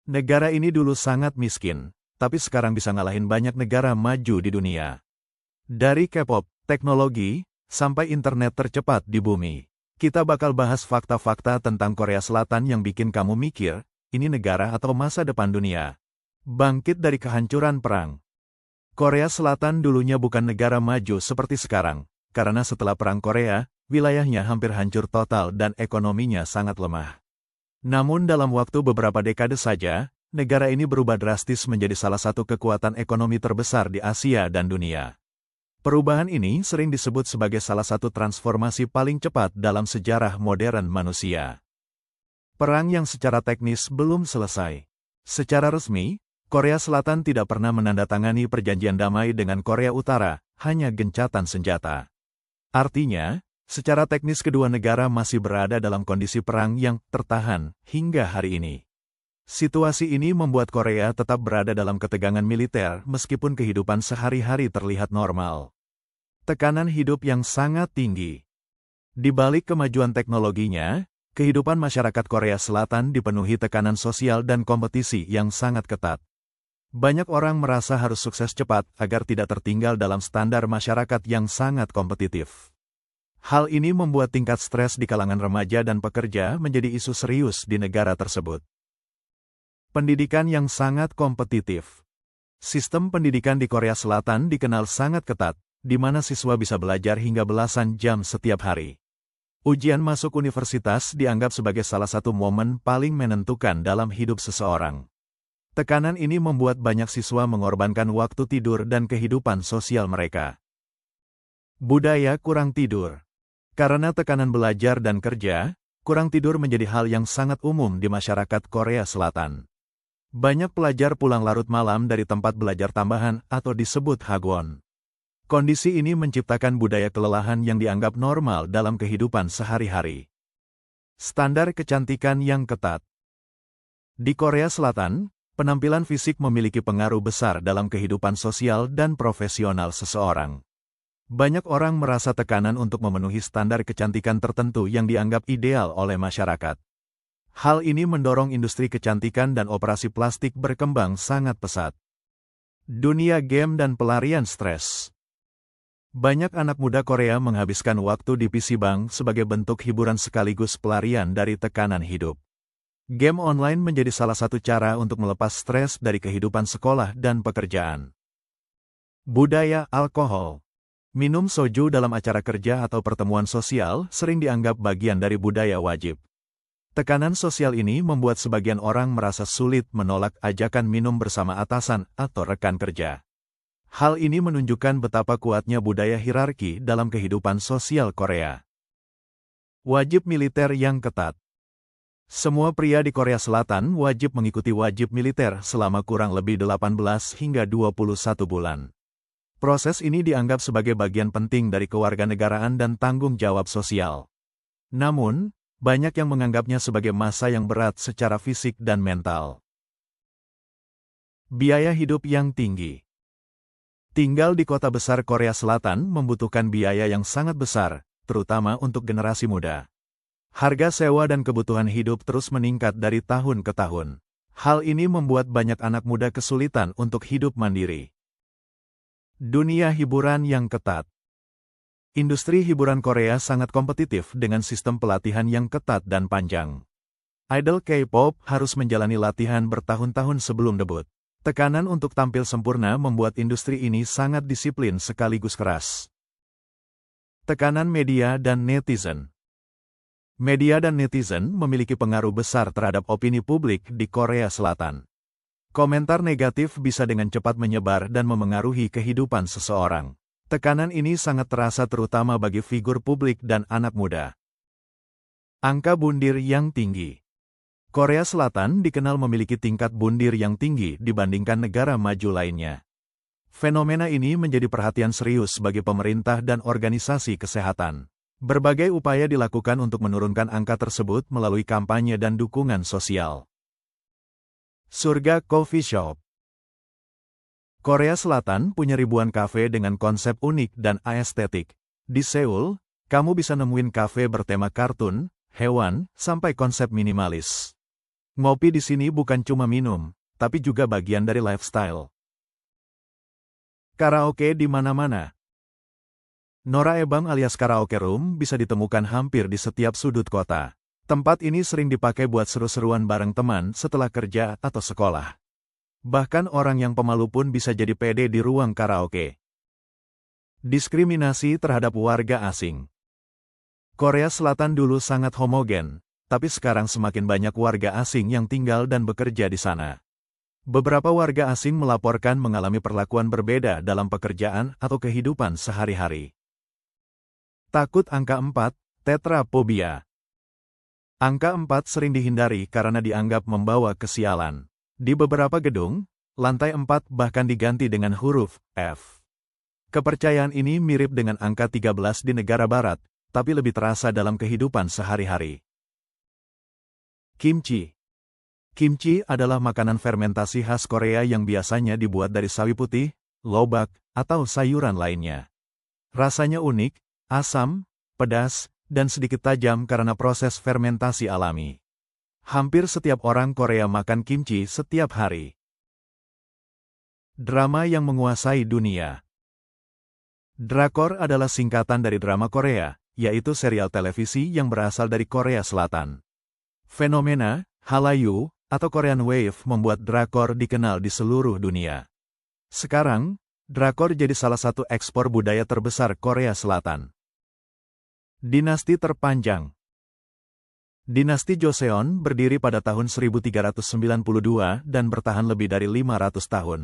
Negara ini dulu sangat miskin, tapi sekarang bisa ngalahin banyak negara maju di dunia. Dari K-pop, teknologi, sampai internet tercepat di bumi. Kita bakal bahas fakta-fakta tentang Korea Selatan yang bikin kamu mikir, ini negara atau masa depan dunia. Bangkit dari kehancuran perang. Korea Selatan dulunya bukan negara maju seperti sekarang, karena setelah Perang Korea, wilayahnya hampir hancur total dan ekonominya sangat lemah. Namun dalam waktu beberapa dekade saja, negara ini berubah drastis menjadi salah satu kekuatan ekonomi terbesar di Asia dan dunia. Perubahan ini sering disebut sebagai salah satu transformasi paling cepat dalam sejarah modern manusia. Perang yang secara teknis belum selesai. Secara resmi, Korea Selatan tidak pernah menandatangani perjanjian damai dengan Korea Utara, hanya gencatan senjata. Artinya, secara teknis kedua negara masih berada dalam kondisi perang yang tertahan hingga hari ini. Situasi ini membuat Korea tetap berada dalam ketegangan militer meskipun kehidupan sehari-hari terlihat normal. Tekanan hidup yang sangat tinggi. Di balik kemajuan teknologinya, kehidupan masyarakat Korea Selatan dipenuhi tekanan sosial dan kompetisi yang sangat ketat. Banyak orang merasa harus sukses cepat agar tidak tertinggal dalam standar masyarakat yang sangat kompetitif. Hal ini membuat tingkat stres di kalangan remaja dan pekerja menjadi isu serius di negara tersebut. Pendidikan yang sangat kompetitif. Sistem pendidikan di Korea Selatan dikenal sangat ketat, di mana siswa bisa belajar hingga belasan jam setiap hari. Ujian masuk universitas dianggap sebagai salah satu momen paling menentukan dalam hidup seseorang. Tekanan ini membuat banyak siswa mengorbankan waktu tidur dan kehidupan sosial mereka. Budaya kurang tidur. Karena tekanan belajar dan kerja, kurang tidur menjadi hal yang sangat umum di masyarakat Korea Selatan. Banyak pelajar pulang larut malam dari tempat belajar tambahan atau disebut hagwon. Kondisi ini menciptakan budaya kelelahan yang dianggap normal dalam kehidupan sehari-hari. Standar kecantikan yang ketat. Di Korea Selatan, penampilan fisik memiliki pengaruh besar dalam kehidupan sosial dan profesional seseorang. Banyak orang merasa tekanan untuk memenuhi standar kecantikan tertentu yang dianggap ideal oleh masyarakat. Hal ini mendorong industri kecantikan dan operasi plastik berkembang sangat pesat. Dunia game dan pelarian stres. Banyak anak muda Korea menghabiskan waktu di PC Bank sebagai bentuk hiburan sekaligus pelarian dari tekanan hidup. Game online menjadi salah satu cara untuk melepas stres dari kehidupan sekolah dan pekerjaan. Budaya alkohol. Minum soju dalam acara kerja atau pertemuan sosial sering dianggap bagian dari budaya wajib. Tekanan sosial ini membuat sebagian orang merasa sulit menolak ajakan minum bersama atasan atau rekan kerja. Hal ini menunjukkan betapa kuatnya budaya hierarki dalam kehidupan sosial Korea. Wajib militer yang ketat. Semua pria di Korea Selatan wajib mengikuti wajib militer selama kurang lebih 18 hingga 21 bulan. Proses ini dianggap sebagai bagian penting dari kewarganegaraan dan tanggung jawab sosial. Namun, banyak yang menganggapnya sebagai masa yang berat secara fisik dan mental. Biaya hidup yang tinggi. Tinggal di kota besar Korea Selatan membutuhkan biaya yang sangat besar, terutama untuk generasi muda. Harga sewa dan kebutuhan hidup terus meningkat dari tahun ke tahun. Hal ini membuat banyak anak muda kesulitan untuk hidup mandiri. Dunia hiburan yang ketat. Industri hiburan Korea sangat kompetitif dengan sistem pelatihan yang ketat dan panjang. Idol K-pop harus menjalani latihan bertahun-tahun sebelum debut. Tekanan untuk tampil sempurna membuat industri ini sangat disiplin sekaligus keras. Tekanan media dan netizen. Media dan netizen memiliki pengaruh besar terhadap opini publik di Korea Selatan. Komentar negatif bisa dengan cepat menyebar dan memengaruhi kehidupan seseorang. Tekanan ini sangat terasa terutama bagi figur publik dan anak muda. Angka bundir yang tinggi. Korea Selatan dikenal memiliki tingkat bundir yang tinggi dibandingkan negara maju lainnya. Fenomena ini menjadi perhatian serius bagi pemerintah dan organisasi kesehatan. Berbagai upaya dilakukan untuk menurunkan angka tersebut melalui kampanye dan dukungan sosial. Surga Coffee Shop. Korea Selatan punya ribuan kafe dengan konsep unik dan estetik. Di Seoul, kamu bisa nemuin kafe bertema kartun, hewan, sampai konsep minimalis. Ngopi di sini bukan cuma minum, tapi juga bagian dari lifestyle. Karaoke di mana-mana. Nora Ebang alias karaoke room bisa ditemukan hampir di setiap sudut kota. Tempat ini sering dipakai buat seru-seruan bareng teman setelah kerja atau sekolah. Bahkan orang yang pemalu pun bisa jadi pede di ruang karaoke. Diskriminasi terhadap warga asing. Korea Selatan dulu sangat homogen, tapi sekarang semakin banyak warga asing yang tinggal dan bekerja di sana. Beberapa warga asing melaporkan mengalami perlakuan berbeda dalam pekerjaan atau kehidupan sehari-hari. Takut angka 4, tetrafobia. Angka 4 sering dihindari karena dianggap membawa kesialan. Di beberapa gedung, lantai 4 bahkan diganti dengan huruf F. Kepercayaan ini mirip dengan angka 13 di negara barat, tapi lebih terasa dalam kehidupan sehari-hari. Kimchi. Kimchi adalah makanan fermentasi khas Korea yang biasanya dibuat dari sawi putih, lobak, atau sayuran lainnya. Rasanya unik, asam, pedas, dan sedikit tajam karena proses fermentasi alami. Hampir setiap orang Korea makan kimchi setiap hari. Drama yang menguasai dunia. Drakor adalah singkatan dari drama Korea, yaitu serial televisi yang berasal dari Korea Selatan. Fenomena Hallyu atau Korean Wave membuat drakor dikenal di seluruh dunia. Sekarang, drakor jadi salah satu ekspor budaya terbesar Korea Selatan. Dinasti terpanjang. Dinasti Joseon berdiri pada tahun 1392 dan bertahan lebih dari 500 tahun.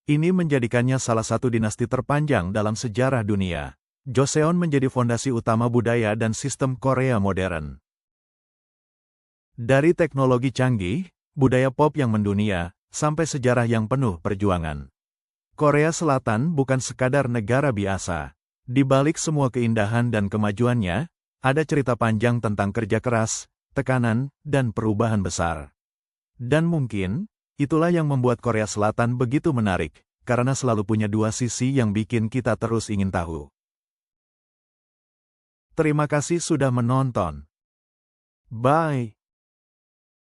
Ini menjadikannya salah satu dinasti terpanjang dalam sejarah dunia. Joseon menjadi fondasi utama budaya dan sistem Korea modern. Dari teknologi canggih, budaya pop yang mendunia, sampai sejarah yang penuh perjuangan. Korea Selatan bukan sekadar negara biasa. Di balik semua keindahan dan kemajuannya, ada cerita panjang tentang kerja keras, tekanan, dan perubahan besar. Dan mungkin, itulah yang membuat Korea Selatan begitu menarik, karena selalu punya dua sisi yang bikin kita terus ingin tahu. Terima kasih sudah menonton. Bye.